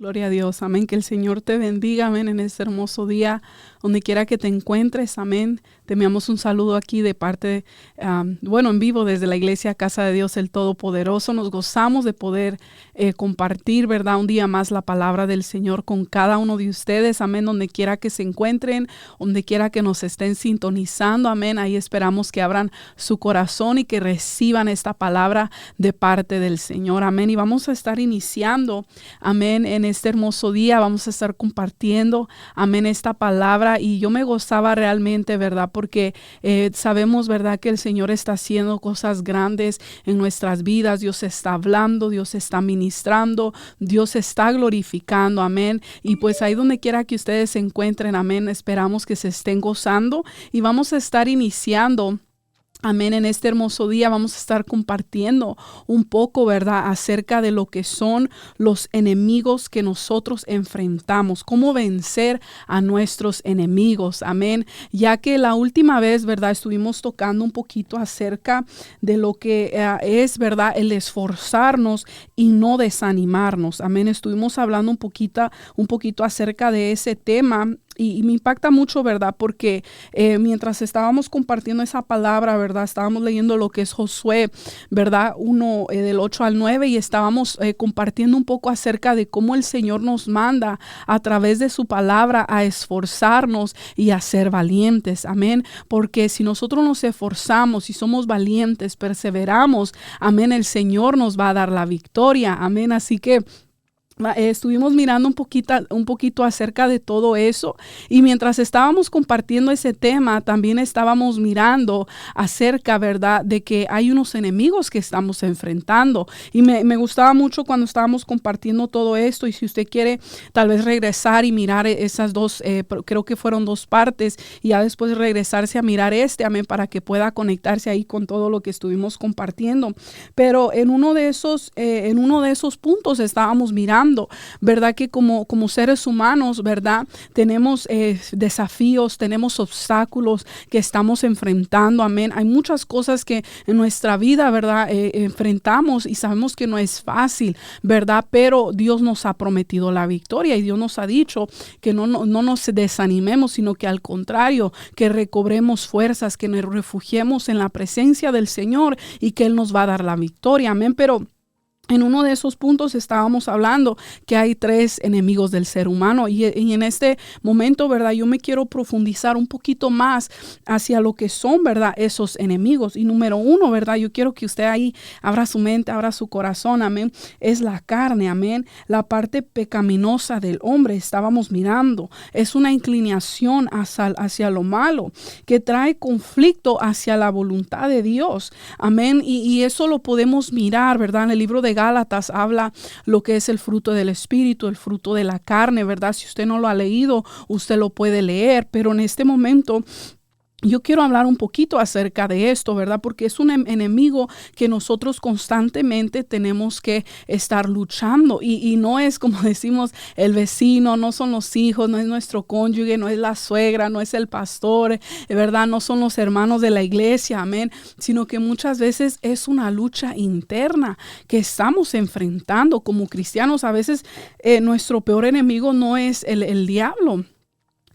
Gloria a Dios, amén. Que el Señor te bendiga, amén, en este hermoso día, donde quiera que te encuentres, amén. Te enviamos un saludo aquí de parte, en vivo desde la Iglesia Casa de Dios el Todopoderoso. Nos gozamos de poder compartir, ¿verdad? Un día más la palabra del Señor con cada uno de ustedes, amén, donde quiera que se encuentren, donde quiera que nos estén sintonizando, amén. Ahí esperamos que abran su corazón y que reciban esta palabra de parte del Señor, amén. Y vamos a estar iniciando, amén, en este hermoso día vamos a estar compartiendo, amén, esta palabra, y yo me gozaba realmente, ¿verdad? Porque sabemos, ¿verdad?, que el Señor está haciendo cosas grandes en nuestras vidas. Dios está hablando, Dios está ministrando, Dios está glorificando, amén. Y pues ahí donde quiera que ustedes se encuentren, amén, esperamos que se estén gozando y vamos a estar iniciando. Amén, en este hermoso día vamos a estar compartiendo un poco, ¿verdad?, acerca de lo que son los enemigos que nosotros enfrentamos, cómo vencer a nuestros enemigos, amén, ya que la última vez, ¿verdad?, estuvimos tocando un poquito acerca de lo que es, ¿verdad?, el esforzarnos y no desanimarnos, amén. Estuvimos hablando un poquito acerca de ese tema. Y me impacta mucho, ¿verdad? Porque mientras estábamos compartiendo esa palabra, ¿verdad? Estábamos leyendo lo que es Josué, ¿verdad? 1 del 8 al 9 y estábamos compartiendo un poco acerca de cómo el Señor nos manda a través de su palabra a esforzarnos y a ser valientes, amén. Porque si nosotros nos esforzamos y somos valientes, perseveramos, amén, el Señor nos va a dar la victoria, amén. Así que estuvimos mirando un poquito acerca de todo eso, y mientras estábamos compartiendo ese tema, también estábamos mirando acerca, ¿verdad?, de que hay unos enemigos que estamos enfrentando, y me gustaba mucho cuando estábamos compartiendo todo esto. Y si usted quiere tal vez regresar y mirar esas dos, creo que fueron dos partes, y ya después regresarse a mirar amén, para que pueda conectarse ahí con todo lo que estuvimos compartiendo. Pero en uno de esos puntos estábamos mirando, ¿verdad?, que como seres humanos, ¿verdad?, tenemos desafíos, tenemos obstáculos que estamos enfrentando, amén. Hay muchas cosas que en nuestra vida, ¿verdad?, enfrentamos y sabemos que no es fácil, ¿verdad? Pero Dios nos ha prometido la victoria y Dios nos ha dicho que no nos desanimemos, sino que al contrario, que recobremos fuerzas, que nos refugiemos en la presencia del Señor y que Él nos va a dar la victoria, amén. Pero en uno de esos puntos estábamos hablando que hay 3 enemigos del ser humano, y en este momento, ¿verdad?, yo me quiero profundizar un poquito más hacia lo que son, ¿verdad?, esos enemigos. Y número 1, ¿verdad?, yo quiero que usted ahí abra su mente, abra su corazón, amén, es la carne, amén, la parte pecaminosa del hombre. Estábamos mirando, es una inclinación hacia lo malo, que trae conflicto hacia la voluntad de Dios, amén, y eso lo podemos mirar, ¿verdad?, en el libro de Gálatas habla lo que es el fruto del Espíritu, el fruto de la carne, ¿verdad? Si usted no lo ha leído, usted lo puede leer, pero en este momento yo quiero hablar un poquito acerca de esto, ¿verdad? Porque es un enemigo que nosotros constantemente tenemos que estar luchando, y no es, como decimos, el vecino, no son los hijos, no es nuestro cónyuge, no es la suegra, no es el pastor, ¿verdad? No son los hermanos de la iglesia, amén, sino que muchas veces es una lucha interna que estamos enfrentando como cristianos. A veces nuestro peor enemigo no es el diablo,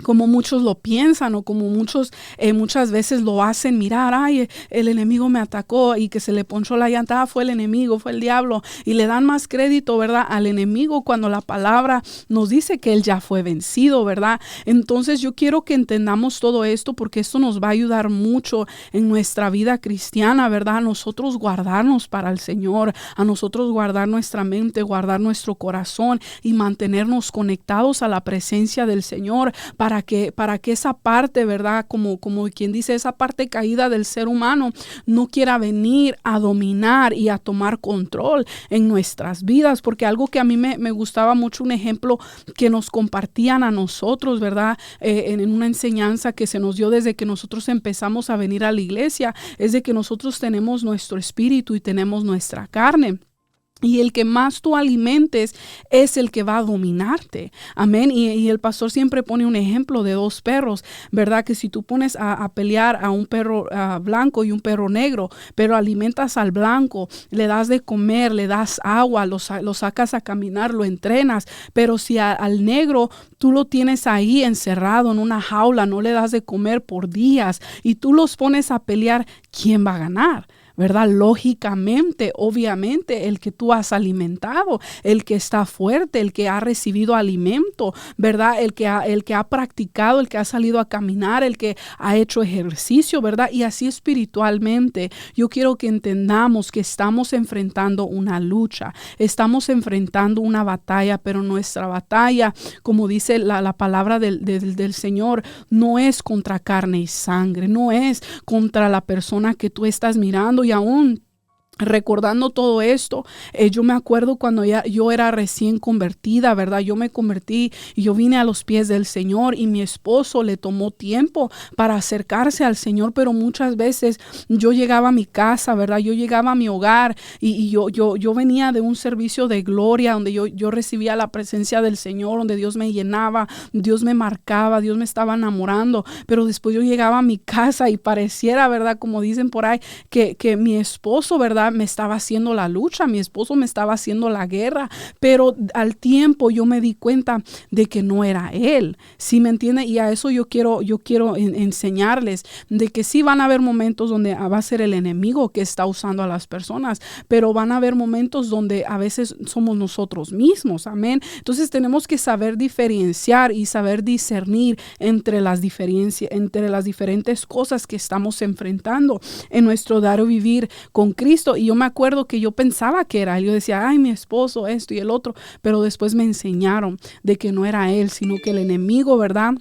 como muchos lo piensan, o como muchas veces lo hacen mirar. Ay, el enemigo me atacó y que se le ponchó la llanta, fue el enemigo, fue el diablo, y le dan más crédito, ¿verdad?, al enemigo, cuando la palabra nos dice que él ya fue vencido, ¿verdad? Entonces yo quiero que entendamos todo esto, porque esto nos va a ayudar mucho en nuestra vida cristiana, ¿verdad? A nosotros guardarnos para el Señor, a nosotros guardar nuestra mente, guardar nuestro corazón y mantenernos conectados a la presencia del Señor, para que esa parte, ¿verdad?, como quien dice, esa parte caída del ser humano no quiera venir a dominar y a tomar control en nuestras vidas. Porque algo que a mí me gustaba mucho, un ejemplo que nos compartían a nosotros, ¿verdad?, en una enseñanza que se nos dio desde que nosotros empezamos a venir a la iglesia, es de que nosotros tenemos nuestro espíritu y tenemos nuestra carne. Y el que más tú alimentes es el que va a dominarte. Amén. Y el pastor siempre pone un ejemplo de dos perros, ¿verdad? Que si tú pones a pelear a un perro blanco y un perro negro, pero alimentas al blanco, le das de comer, le das agua, lo sacas a caminar, lo entrenas. Pero si al negro tú lo tienes ahí encerrado en una jaula, no le das de comer por días y tú los pones a pelear, ¿quién va a ganar? ¿Verdad? Lógicamente, obviamente, el que tú has alimentado, el que está fuerte, el que ha recibido alimento, ¿verdad? El que ha practicado, el que ha salido a caminar, el que ha hecho ejercicio, ¿verdad? Y así espiritualmente, yo quiero que entendamos que estamos enfrentando una lucha, estamos enfrentando una batalla, pero nuestra batalla, como dice la palabra del Señor, no es contra carne y sangre, no es contra la persona que tú estás mirando. Y aún recordando todo esto, yo me acuerdo cuando yo era recién convertida, ¿verdad? Yo me convertí y yo vine a los pies del Señor y mi esposo le tomó tiempo para acercarse al Señor, pero muchas veces yo llegaba a mi casa, ¿verdad? Yo llegaba a mi hogar y yo venía de un servicio de gloria donde yo recibía la presencia del Señor, donde Dios me llenaba, Dios me marcaba, Dios me estaba enamorando, pero después yo llegaba a mi casa y pareciera, ¿verdad? Como dicen por ahí, que mi esposo, ¿verdad? Me estaba haciendo la lucha, mi esposo me estaba haciendo la guerra, pero al tiempo yo me di cuenta de que no era él, ¿sí me entiende? Y a eso yo quiero enseñarles de que sí van a haber momentos donde va a ser el enemigo que está usando a las personas, pero van a haber momentos donde a veces somos nosotros mismos, amén. Entonces tenemos que saber diferenciar y saber discernir entre las diferentes cosas que estamos enfrentando en nuestro dar o vivir con Cristo. Y yo me acuerdo que yo pensaba que era él. Yo decía, ay, mi esposo, esto y el otro. Pero después me enseñaron de que no era él, sino que el enemigo, ¿verdad?,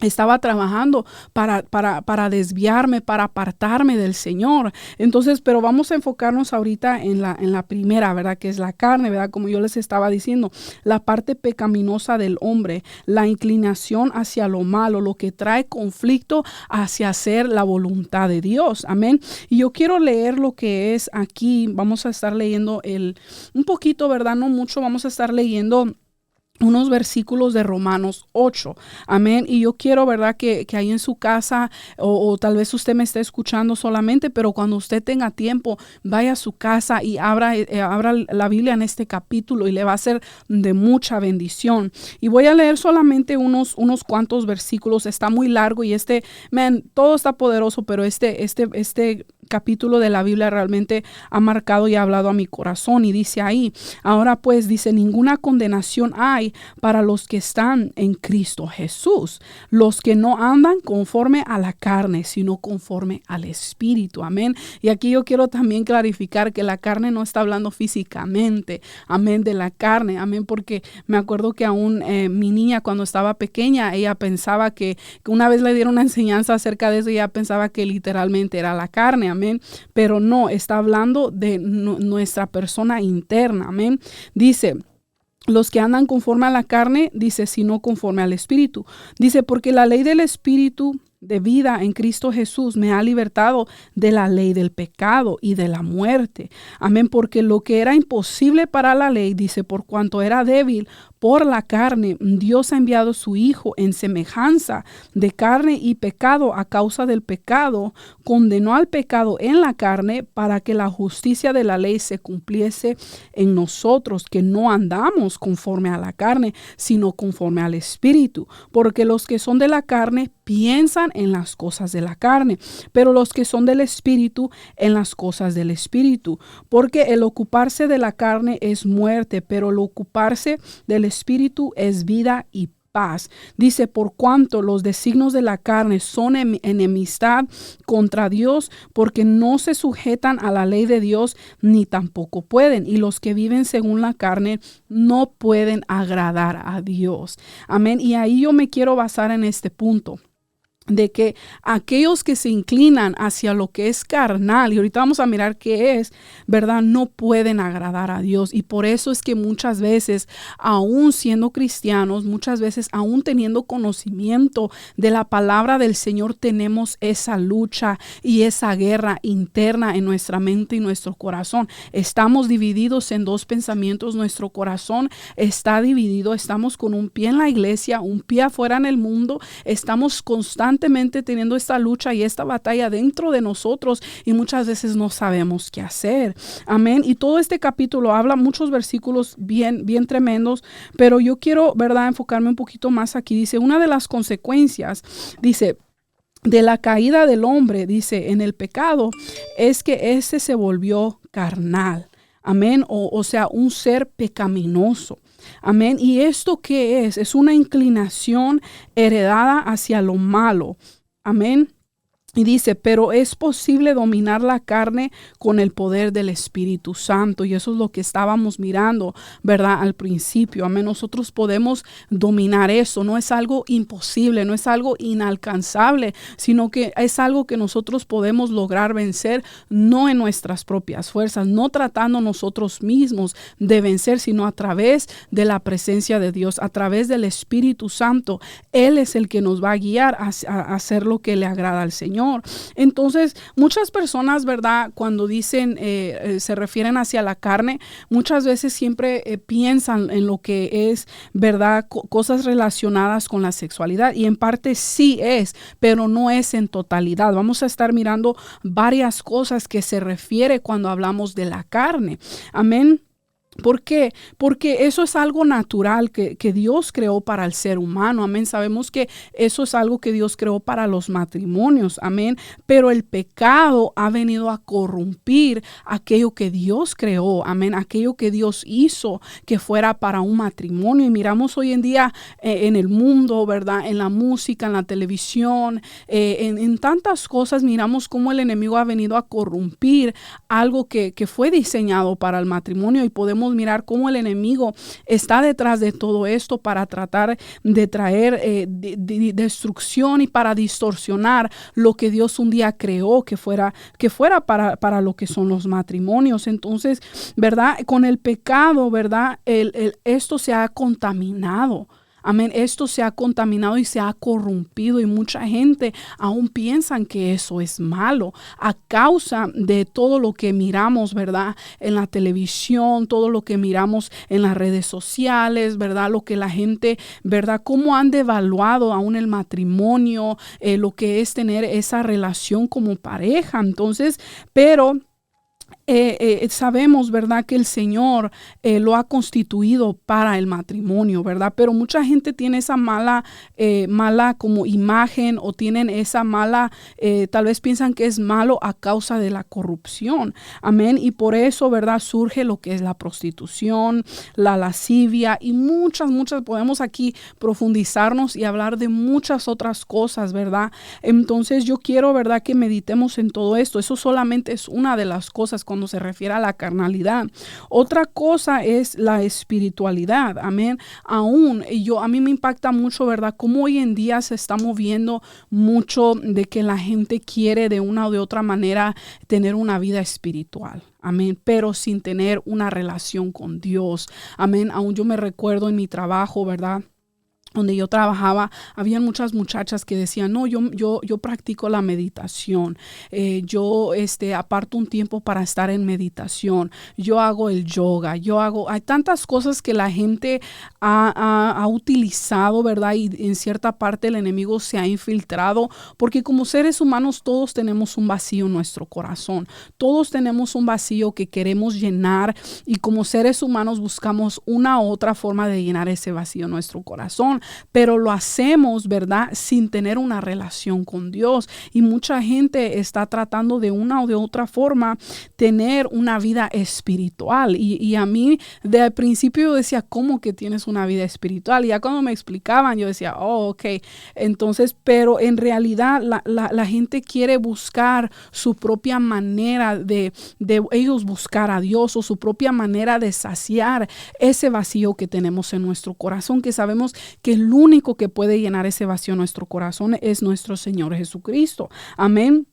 estaba trabajando para desviarme, para apartarme del Señor. Entonces, pero vamos a enfocarnos ahorita en la primera, ¿verdad? Que es la carne, ¿verdad? Como yo les estaba diciendo, la parte pecaminosa del hombre, la inclinación hacia lo malo, lo que trae conflicto hacia hacer la voluntad de Dios. Amén. Y yo quiero leer lo que es aquí. Vamos a estar leyendo un poquito, ¿verdad? No mucho, vamos a estar leyendo unos versículos de Romanos 8. Amén. Y yo quiero, ¿verdad?, que ahí en su casa o tal vez usted me esté escuchando solamente, pero cuando usted tenga tiempo, vaya a su casa y abra la Biblia en este capítulo y le va a ser de mucha bendición. Y voy a leer solamente unos cuantos versículos. Está muy largo y todo está poderoso, pero este capítulo de la Biblia realmente ha marcado y ha hablado a mi corazón. Y dice ahí, ahora pues, dice, ninguna condenación hay para los que están en Cristo Jesús, los que no andan conforme a la carne, sino conforme al Espíritu. Amén. Y aquí yo quiero también clarificar que la carne no está hablando físicamente, amén, de la carne, amén, porque me acuerdo que aún mi niña cuando estaba pequeña, ella pensaba que una vez le dieron una enseñanza acerca de eso, ella pensaba que literalmente era la carne, amén, pero no, está hablando de nuestra persona interna, amén. Dice, los que andan conforme a la carne, dice, sino conforme al Espíritu. Dice, porque la ley del Espíritu de vida en Cristo Jesús me ha libertado de la ley del pecado y de la muerte. Amén, porque lo que era imposible para la ley, dice, por cuanto era débil por la carne, Dios ha enviado su Hijo en semejanza de carne y pecado. A causa del pecado, condenó al pecado en la carne para que la justicia de la ley se cumpliese en nosotros, que no andamos conforme a la carne, sino conforme al Espíritu. Porque los que son de la carne piensan en las cosas de la carne, pero los que son del Espíritu en las cosas del Espíritu. Porque el ocuparse de la carne es muerte, pero el ocuparse del Espíritu es vida y paz. Dice, por cuanto los designios de la carne son enemistad contra Dios, porque no se sujetan a la ley de Dios, ni tampoco pueden. Y los que viven según la carne no pueden agradar a Dios. Amén. Y ahí yo me quiero basar en este punto. de que aquellos que se inclinan hacia lo que es carnal, y ahorita vamos a mirar qué es, ¿verdad? No pueden agradar a Dios. Y por eso es que muchas veces, aún siendo cristianos, muchas veces, aún teniendo conocimiento de la palabra del Señor, tenemos esa lucha y esa guerra interna en nuestra mente y nuestro corazón. Estamos divididos en dos pensamientos. Nuestro corazón está dividido. Estamos con un pie en la iglesia, un pie afuera en el mundo. Estamos constantemente teniendo esta lucha y esta batalla dentro de nosotros y muchas veces no sabemos qué hacer. Amén. Y todo este capítulo habla muchos versículos bien tremendos, pero yo quiero, ¿verdad?, enfocarme un poquito más aquí. Dice, una de las consecuencias, dice, de la caída del hombre, dice, en el pecado, es que ese se volvió carnal. Amén. O sea, un ser pecaminoso. Amén. ¿Y esto qué es? Es una inclinación heredada hacia lo malo. Amén. Y dice, pero es posible dominar la carne con el poder del Espíritu Santo. Y eso es lo que estábamos mirando, ¿verdad? Al principio. Amén. Nosotros podemos dominar eso. No es algo imposible, no es algo inalcanzable, sino que es algo que nosotros podemos lograr vencer, no en nuestras propias fuerzas, no tratando nosotros mismos de vencer, sino a través de la presencia de Dios, a través del Espíritu Santo. Él es el que nos va a guiar a hacer lo que le agrada al Señor. Entonces, muchas personas, ¿verdad?, cuando dicen, se refieren hacia la carne, muchas veces siempre piensan en lo que es, ¿verdad?, cosas relacionadas con la sexualidad. Y en parte sí es, pero no es en totalidad. Vamos a estar mirando varias cosas que se refiere cuando hablamos de la carne. Amén. ¿Por qué? Porque eso es algo natural que Dios creó para el ser humano. Amén. Sabemos que eso es algo que Dios creó para los matrimonios. Amén. Pero el pecado ha venido a corrompir aquello que Dios creó. Amén. Aquello que Dios hizo que fuera para un matrimonio. Y miramos hoy en día en el mundo, ¿verdad? En la música, en la televisión, en tantas cosas, miramos cómo el enemigo ha venido a corrompir algo que fue diseñado para el matrimonio, y podemos mirar cómo el enemigo está detrás de todo esto para tratar de traer destrucción y para distorsionar lo que Dios un día creó que fuera para lo que son los matrimonios. Entonces, ¿verdad? Con el pecado, ¿verdad? Esto se ha contaminado. Amén. Esto se ha contaminado y se ha corrompido, y mucha gente aún piensan que eso es malo a causa de todo lo que miramos, ¿verdad?, en la televisión, todo lo que miramos en las redes sociales, ¿verdad?, lo que la gente, ¿verdad?, cómo han devaluado aún el matrimonio, lo que es tener esa relación como pareja. Entonces, pero sabemos, ¿verdad?, que el Señor lo ha constituido para el matrimonio, ¿verdad? Pero mucha gente tiene esa mala como imagen, o tienen esa mala, tal vez piensan que es malo a causa de la corrupción. Amén. Y por eso, ¿verdad?, surge lo que es la prostitución, la lascivia y muchas, podemos aquí profundizarnos y hablar de muchas otras cosas, ¿verdad? Entonces yo quiero, ¿verdad?, que meditemos en todo esto. Eso solamente es una de las cosas cuando se refiere a la carnalidad. Otra cosa es la espiritualidad. Amén. Aún a mí me impacta mucho, ¿verdad?, cómo hoy en día se está moviendo mucho de que la gente quiere de una o de otra manera tener una vida espiritual. Amén. Pero sin tener una relación con Dios. Amén. Aún yo me recuerdo en mi trabajo, ¿verdad?, donde yo trabajaba, había muchas muchachas que decían, no, yo practico la meditación, yo aparto un tiempo para estar en meditación, yo hago el yoga, hay tantas cosas que la gente ha utilizado, ¿verdad? Y en cierta parte el enemigo se ha infiltrado, porque como seres humanos todos tenemos un vacío en nuestro corazón, todos tenemos un vacío que queremos llenar, y como seres humanos buscamos una u otra forma de llenar ese vacío en nuestro corazón. Pero lo hacemos, ¿verdad?, sin tener una relación con Dios. Y mucha gente está tratando de una o de otra forma tener una vida espiritual. Y a mí, de principio yo decía, ¿cómo que tienes una vida espiritual? Y ya cuando me explicaban, yo decía, oh, ok. Entonces, pero en realidad la gente quiere buscar su propia manera de ellos buscar a Dios, o su propia manera de saciar ese vacío que tenemos en nuestro corazón, que sabemos que el único que puede llenar ese vacío en nuestro corazón es nuestro Señor Jesucristo. Amén.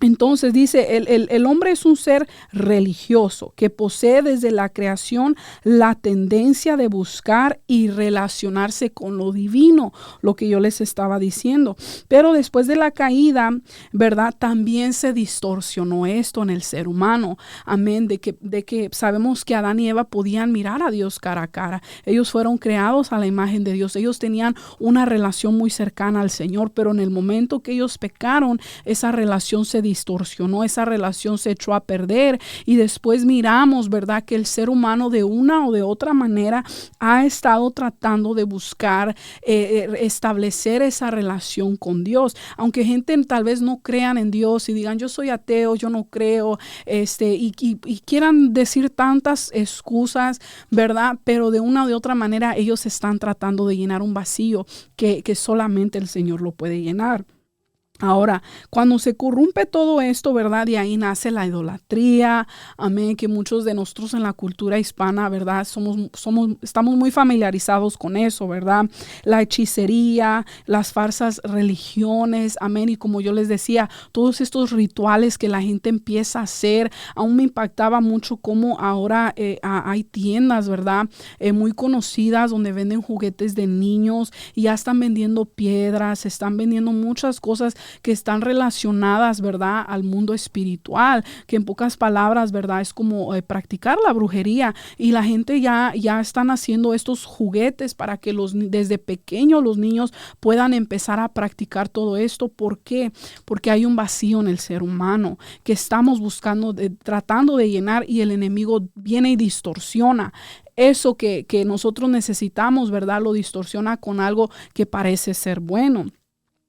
Entonces dice, el hombre es un ser religioso que posee desde la creación la tendencia de buscar y relacionarse con lo divino, lo que yo les estaba diciendo. Pero después de la caída, ¿verdad? También se distorsionó esto en el ser humano. Amén, de que sabemos que Adán y Eva podían mirar a Dios cara a cara. Ellos fueron creados a la imagen de Dios. Ellos tenían una relación muy cercana al Señor, pero en el momento que ellos pecaron, esa relación se distorsionó, esa relación se echó a perder y después miramos, ¿verdad?, que el ser humano de una o de otra manera ha estado tratando de buscar establecer esa relación con Dios. Aunque gente tal vez no crean en Dios y digan yo soy ateo, yo no creo, y quieran decir tantas excusas, ¿verdad? Pero de una o de otra manera ellos están tratando de llenar un vacío que solamente el Señor lo puede llenar. Ahora, cuando se corrompe todo esto, ¿verdad? De ahí nace la idolatría. Amén, que muchos de nosotros en la cultura hispana, ¿verdad? Estamos muy familiarizados con eso, ¿verdad? La hechicería, las falsas religiones, amén. Y como yo les decía, todos estos rituales que la gente empieza a hacer, aún me impactaba mucho cómo ahora hay tiendas, ¿verdad? Muy conocidas donde venden juguetes de niños y ya están vendiendo piedras, están vendiendo muchas cosas que están relacionadas, ¿verdad?, al mundo espiritual, que en pocas palabras, ¿verdad?, es como practicar la brujería, y la gente ya están haciendo estos juguetes para que desde pequeños los niños puedan empezar a practicar todo esto. ¿Por qué? Porque hay un vacío en el ser humano que estamos buscando, tratando de llenar, y el enemigo viene y distorsiona eso que nosotros necesitamos, ¿verdad? Lo distorsiona con algo que parece ser bueno.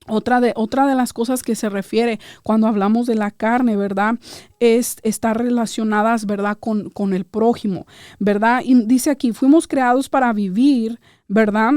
Otra de las cosas que se refiere cuando hablamos de la carne, ¿verdad? Estar relacionadas, ¿verdad? Con el prójimo, ¿verdad? Y dice aquí, fuimos creados para vivir, ¿verdad?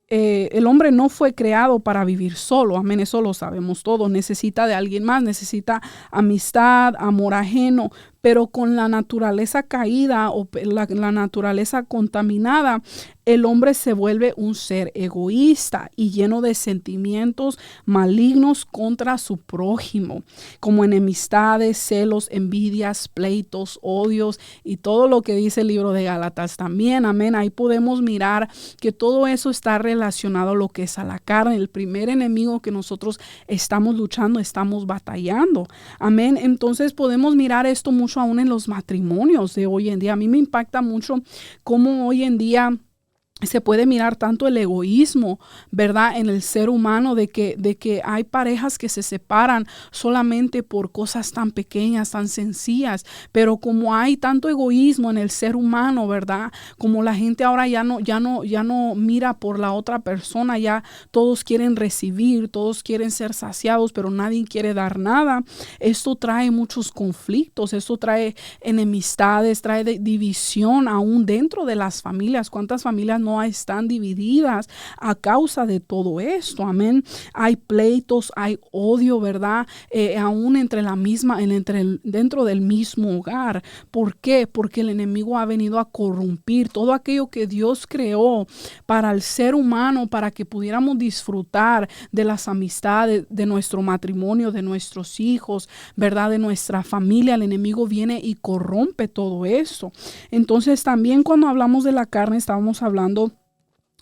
El hombre no fue creado para vivir solo, amén, eso lo sabemos todos. Necesita de alguien más, necesita amistad, amor ajeno, pero con la naturaleza caída o la naturaleza contaminada, el hombre se vuelve un ser egoísta y lleno de sentimientos malignos contra su prójimo, como enemistades, celos, envidias, pleitos, odios y todo lo que dice el libro de Gálatas también. Amén. Ahí podemos mirar que todo eso está relacionado a lo que es a la carne, el primer enemigo que nosotros estamos luchando, estamos batallando. Amén. Entonces podemos mirar esto mucho aún en los matrimonios de hoy en día. A mí me impacta mucho cómo hoy en día se puede mirar tanto el egoísmo, ¿verdad?, en el ser humano, de que hay parejas que se separan solamente por cosas tan pequeñas, tan sencillas, pero como hay tanto egoísmo en el ser humano, ¿verdad?, como la gente ahora ya no mira por la otra persona, ya todos quieren recibir, todos quieren ser saciados, pero nadie quiere dar nada. Esto trae muchos conflictos, esto trae enemistades, trae división aún dentro de las familias. ¿Cuántas familias no están divididas a causa de todo esto? Amén. Hay pleitos, hay odio, ¿verdad? Aún dentro del mismo hogar. ¿Por qué? Porque el enemigo ha venido a corrompir todo aquello que Dios creó para el ser humano, para que pudiéramos disfrutar de las amistades, de nuestro matrimonio, de nuestros hijos, ¿verdad?, de nuestra familia. El enemigo viene y corrompe todo eso. Entonces también cuando hablamos de la carne estábamos hablando,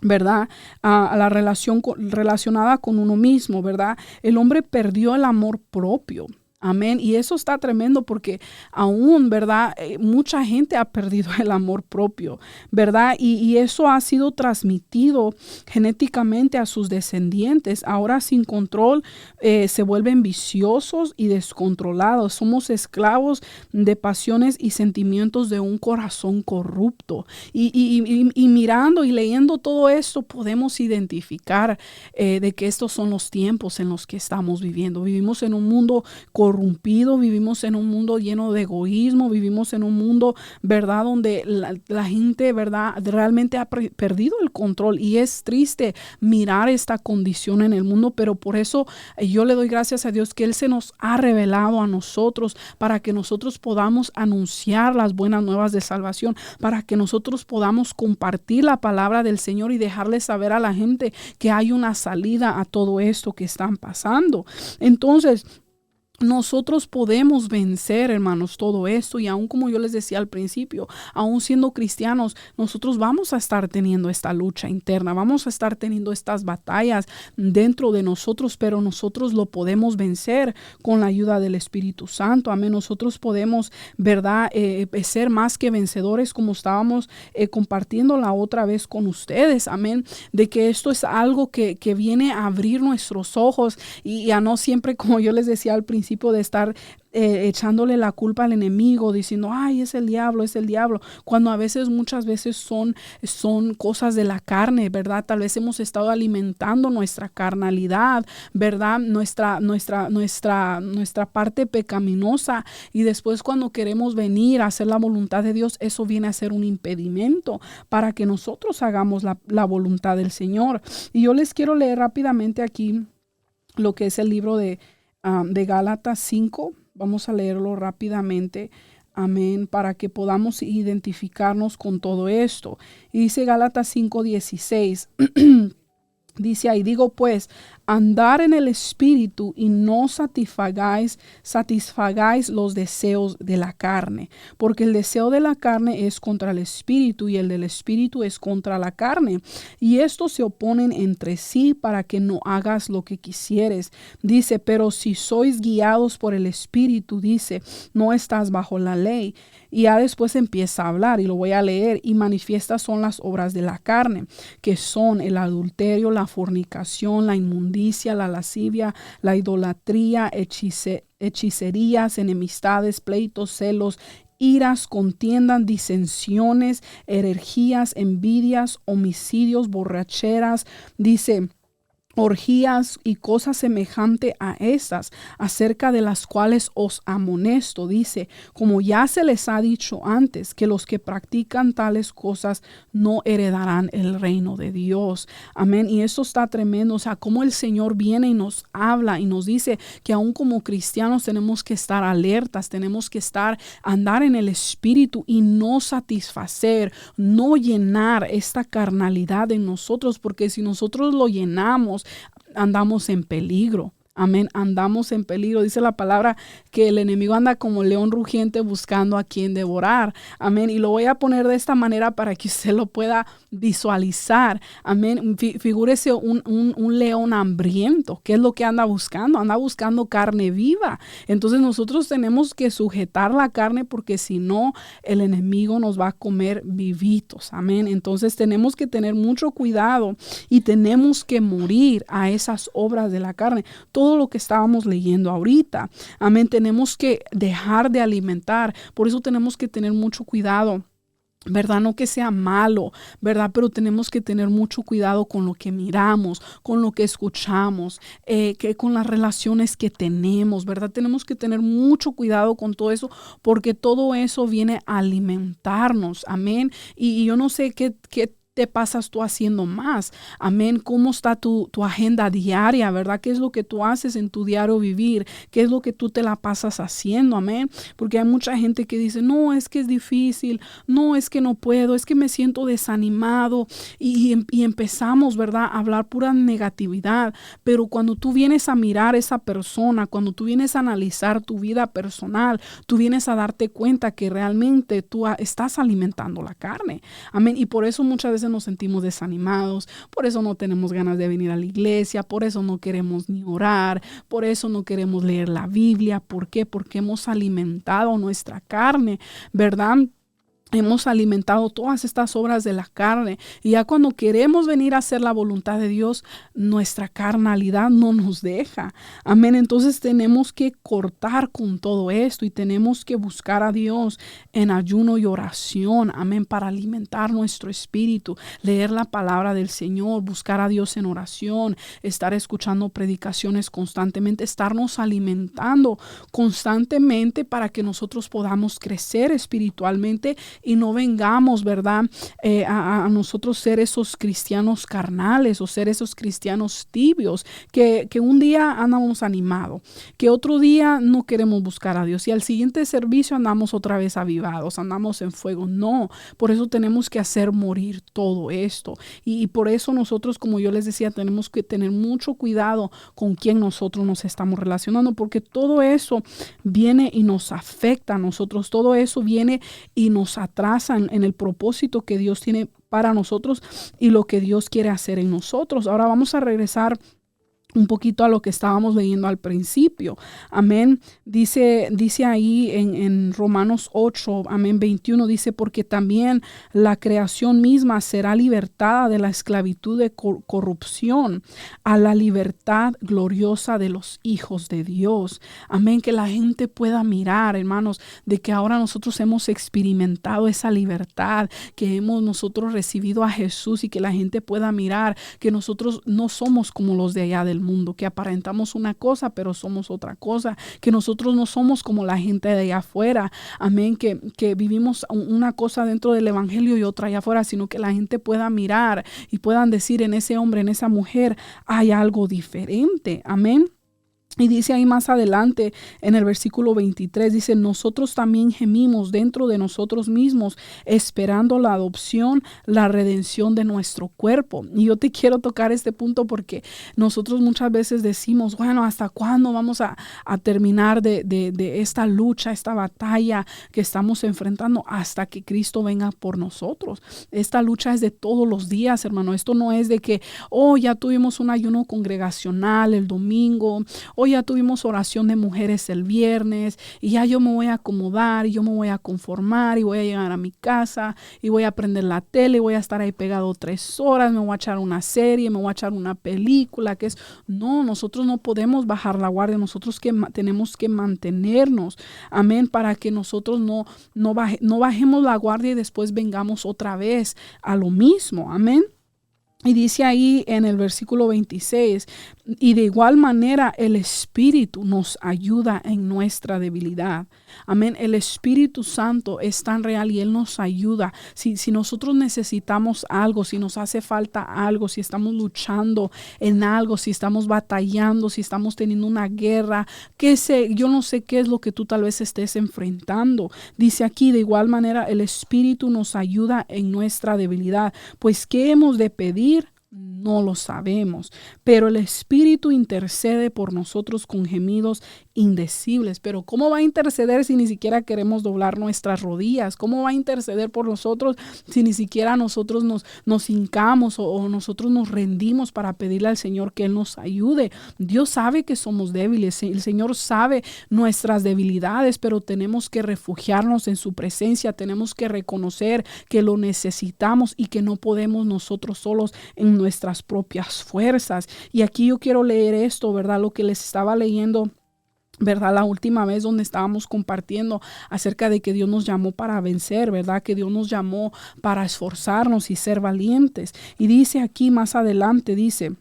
¿verdad?, a la relación relacionada con uno mismo, ¿verdad? El hombre perdió el amor propio. Amén. Y eso está tremendo porque aún, ¿verdad?, mucha gente ha perdido el amor propio, ¿verdad? Y eso ha sido transmitido genéticamente a sus descendientes. Ahora sin control se vuelven viciosos y descontrolados. Somos esclavos de pasiones y sentimientos de un corazón corrupto. Y mirando y leyendo todo esto podemos identificar de que estos son los tiempos en los que estamos viviendo. Vivimos en un mundo corrupto, corrompido, vivimos en un mundo lleno de egoísmo, vivimos en un mundo, ¿verdad?, donde la gente, ¿verdad?, realmente ha perdido el control, y es triste mirar esta condición en el mundo, pero por eso yo le doy gracias a Dios que Él se nos ha revelado a nosotros para que nosotros podamos anunciar las buenas nuevas de salvación, para que nosotros podamos compartir la palabra del Señor y dejarle saber a la gente que hay una salida a todo esto que están pasando. Entonces, nosotros podemos vencer, hermanos, todo esto, y aún como yo les decía al principio, aún siendo cristianos, nosotros vamos a estar teniendo esta lucha interna, vamos a estar teniendo estas batallas dentro de nosotros, pero nosotros lo podemos vencer con la ayuda del Espíritu Santo. Amén. Nosotros podemos, ¿verdad?, ser más que vencedores, como estábamos compartiendo la otra vez con ustedes. Amén. De que esto es algo que viene a abrir nuestros ojos y a no siempre, como yo les decía al principio, de estar echándole la culpa al enemigo, diciendo, ay, es el diablo, cuando a veces, muchas veces son cosas de la carne, ¿verdad? Tal vez hemos estado alimentando nuestra carnalidad, ¿verdad? Nuestra parte pecaminosa, y después cuando queremos venir a hacer la voluntad de Dios, eso viene a ser un impedimento para que nosotros hagamos la voluntad del Señor. Y yo les quiero leer rápidamente aquí lo que es el libro de Gálatas 5. Vamos a leerlo rápidamente. Amén. Para que podamos identificarnos con todo esto. Y dice Gálatas 5:16. Dice ahí, digo pues, andar en el Espíritu y no satisfagáis los deseos de la carne, porque el deseo de la carne es contra el Espíritu y el del Espíritu es contra la carne, y estos se oponen entre sí para que no hagas lo que quisieres. Dice, pero si sois guiados por el Espíritu, dice, no estás bajo la ley. Y ya después empieza a hablar, y lo voy a leer, y manifiestas son las obras de la carne, que son el adulterio, la fornicación, la inmundicia, la lascivia, la idolatría, hechicerías, enemistades, pleitos, celos, iras, contiendas, disensiones, herejías, envidias, homicidios, borracheras, dice, orgías y cosas semejantes a estas, acerca de las cuales os amonesto, dice, como ya se les ha dicho antes, que los que practican tales cosas no heredarán el reino de Dios. Amén. Y eso está tremendo. O sea, como el Señor viene y nos habla y nos dice que aún como cristianos tenemos que estar alertas, tenemos que andar en el Espíritu y no satisfacer, no llenar esta carnalidad en nosotros, porque si nosotros lo llenamos, andamos en peligro. Amén, andamos en peligro. Dice la palabra que el enemigo anda como león rugiente buscando a quien devorar. Amén, y lo voy a poner de esta manera para que usted lo pueda visualizar. Amén, figúrese un león hambriento. ¿Qué es lo que anda buscando? Anda buscando carne viva. Entonces nosotros tenemos que sujetar la carne, porque si no, el enemigo nos va a comer vivitos. Amén, entonces tenemos que tener mucho cuidado y tenemos que morir a esas obras de la carne. Todo lo que estábamos leyendo ahorita. Amén. Tenemos que dejar de alimentar. Por eso tenemos que tener mucho cuidado, ¿verdad? No que sea malo, ¿verdad? Pero tenemos que tener mucho cuidado con lo que miramos, con lo que escuchamos, con las relaciones que tenemos, ¿verdad? Tenemos que tener mucho cuidado con todo eso, porque todo eso viene a alimentarnos. Amén. Y yo no sé qué te pasas tú haciendo más. Amén. ¿Cómo está tu agenda diaria, verdad? ¿Qué es lo que tú haces en tu diario vivir? ¿Qué es lo que tú te la pasas haciendo? Amén. Porque hay mucha gente que dice, no, es que es difícil, no, es que no puedo, es que me siento desanimado, y empezamos, ¿verdad?, a hablar pura negatividad. Pero cuando tú vienes a mirar a esa persona, cuando tú vienes a analizar tu vida personal, tú vienes a darte cuenta que realmente tú estás alimentando la carne. Amén. Y por eso muchas veces nos sentimos desanimados, por eso no tenemos ganas de venir a la iglesia, por eso no queremos ni orar, por eso no queremos leer la Biblia. ¿Por qué? Porque hemos alimentado nuestra carne, ¿verdad? hemos alimentado todas estas obras de la carne, y ya cuando queremos venir a hacer la voluntad de Dios, nuestra carnalidad no nos deja. Amén. Entonces tenemos que cortar con todo esto y tenemos que buscar a Dios en ayuno y oración. Amén. Para alimentar nuestro espíritu, leer la palabra del Señor, buscar a Dios en oración, estar escuchando predicaciones constantemente, estarnos alimentando constantemente para que nosotros podamos crecer espiritualmente y no vengamos, ¿verdad? A nosotros ser esos cristianos carnales o ser esos cristianos tibios que un día andamos animados, que otro día no queremos buscar a Dios y al siguiente servicio andamos otra vez avivados, andamos en fuego. No, por eso tenemos que hacer morir todo esto y por eso nosotros, como yo les decía, tenemos que tener mucho cuidado con quién nosotros nos estamos relacionando, porque todo eso viene y nos afecta a nosotros, todo eso viene y nos atrasan en el propósito que Dios tiene para nosotros y lo que Dios quiere hacer en nosotros. Ahora vamos a regresar un poquito a lo que estábamos leyendo al principio. Amén. Dice ahí en Romanos 8, amén, 21, dice, porque también la creación misma será libertada de la esclavitud de corrupción a la libertad gloriosa de los hijos de Dios. Amén. Que la gente pueda mirar, hermanos, de que ahora nosotros hemos experimentado esa libertad, que hemos nosotros recibido a Jesús y que la gente pueda mirar que nosotros no somos como los de allá del mundo, que aparentamos una cosa pero somos otra cosa, que nosotros no somos como la gente de allá afuera, amén, que vivimos una cosa dentro del evangelio y otra allá afuera, sino que la gente pueda mirar y puedan decir en ese hombre, en esa mujer, hay algo diferente, amén. Y dice ahí más adelante en el versículo 23, dice, nosotros también gemimos dentro de nosotros mismos, esperando la adopción, la redención de nuestro cuerpo. Y yo te quiero tocar este punto porque nosotros muchas veces decimos, bueno, ¿hasta cuándo vamos a terminar de esta lucha, esta batalla que estamos enfrentando? Hasta que Cristo venga por nosotros. Esta lucha es de todos los días, hermano. Esto no es de que, ya tuvimos un ayuno congregacional el domingo, hoy ya tuvimos oración de mujeres el viernes y ya yo me voy a acomodar y yo me voy a conformar y voy a llegar a mi casa y voy a prender la tele y voy a estar ahí pegado 3 horas, me voy a echar una serie, me voy a echar una película, no, nosotros no podemos bajar la guardia, nosotros tenemos que mantenernos, amén, para que nosotros no bajemos la guardia y después vengamos otra vez a lo mismo, amén. Y dice ahí en el versículo 26, y de igual manera el Espíritu nos ayuda en nuestra debilidad. Amén. El Espíritu Santo es tan real y Él nos ayuda. Si nosotros necesitamos algo, si nos hace falta algo, si estamos luchando en algo, si estamos batallando, si estamos teniendo una guerra, yo no sé qué es lo que tú tal vez estés enfrentando. Dice aquí, de igual manera el Espíritu nos ayuda en nuestra debilidad. Pues, ¿qué hemos de pedir? No lo sabemos, pero el Espíritu intercede por nosotros con gemidos indecibles. Pero ¿cómo va a interceder si ni siquiera queremos doblar nuestras rodillas? ¿Cómo va a interceder por nosotros si ni siquiera nosotros nos hincamos o nosotros nos rendimos para pedirle al Señor que Él nos ayude? Dios sabe que somos débiles, el Señor sabe nuestras debilidades, pero tenemos que refugiarnos en su presencia, tenemos que reconocer que lo necesitamos y que no podemos nosotros solos en nuestras propias fuerzas. Y aquí yo quiero leer esto, ¿verdad? Lo que les estaba leyendo, ¿verdad? La última vez donde estábamos compartiendo acerca de que Dios nos llamó para vencer, ¿verdad? Que Dios nos llamó para esforzarnos y ser valientes. Y dice aquí más adelante, dice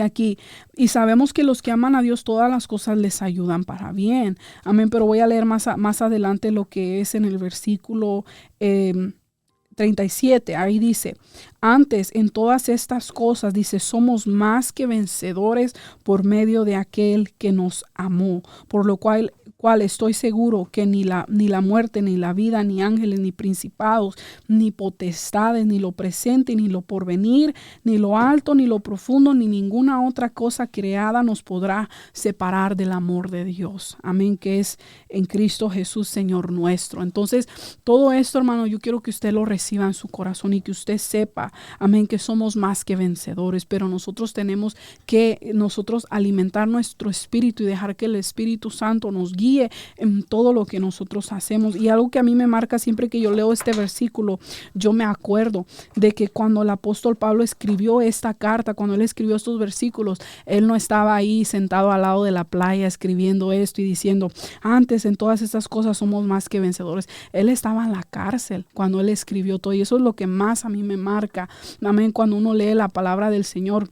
aquí, y sabemos que los que aman a Dios todas las cosas les ayudan para bien. Amén. Pero voy a leer más adelante lo que es en el versículo 37, ahí dice, antes en todas estas cosas, dice, somos más que vencedores por medio de aquel que nos amó, por lo cual estoy seguro que ni la muerte, ni la vida, ni ángeles, ni principados, ni potestades, ni lo presente, ni lo porvenir, ni lo alto, ni lo profundo, ni ninguna otra cosa creada nos podrá separar del amor de Dios. Amén, que es en Cristo Jesús, Señor nuestro. Entonces, todo esto, hermano, yo quiero que usted lo reciba reciba en su corazón y que usted sepa, amén, que somos más que vencedores, pero nosotros tenemos que alimentar nuestro espíritu y dejar que el Espíritu Santo nos guíe en todo lo que nosotros hacemos. Y algo que a mí me marca siempre que yo leo este versículo, yo me acuerdo de que cuando el apóstol Pablo escribió esta carta, cuando él escribió estos versículos, él no estaba ahí sentado al lado de la playa escribiendo esto y diciendo, antes en todas estas cosas somos más que vencedores. Él estaba en la cárcel cuando él escribió todo, y eso es lo que más a mí me marca, amén, cuando uno lee la palabra del Señor,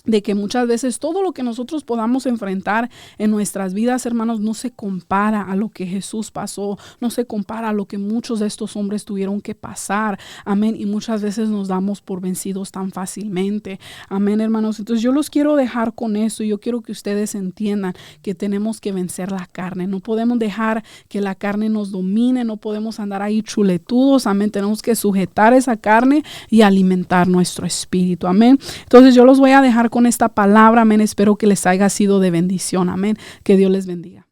de que muchas veces todo lo que nosotros podamos enfrentar en nuestras vidas, hermanos, no se compara a lo que Jesús pasó, no se compara a lo que muchos de estos hombres tuvieron que pasar, amén, y muchas veces nos damos por vencidos tan fácilmente, amén, hermanos. Entonces yo los quiero dejar con eso, y yo quiero que ustedes entiendan que tenemos que vencer la carne, no podemos dejar que la carne nos domine, no podemos andar ahí chuletudos, amén, tenemos que sujetar esa carne y alimentar nuestro espíritu, amén. Entonces yo los voy a dejar con esta palabra, amén. Espero que les haya sido de bendición, amén. Que Dios les bendiga.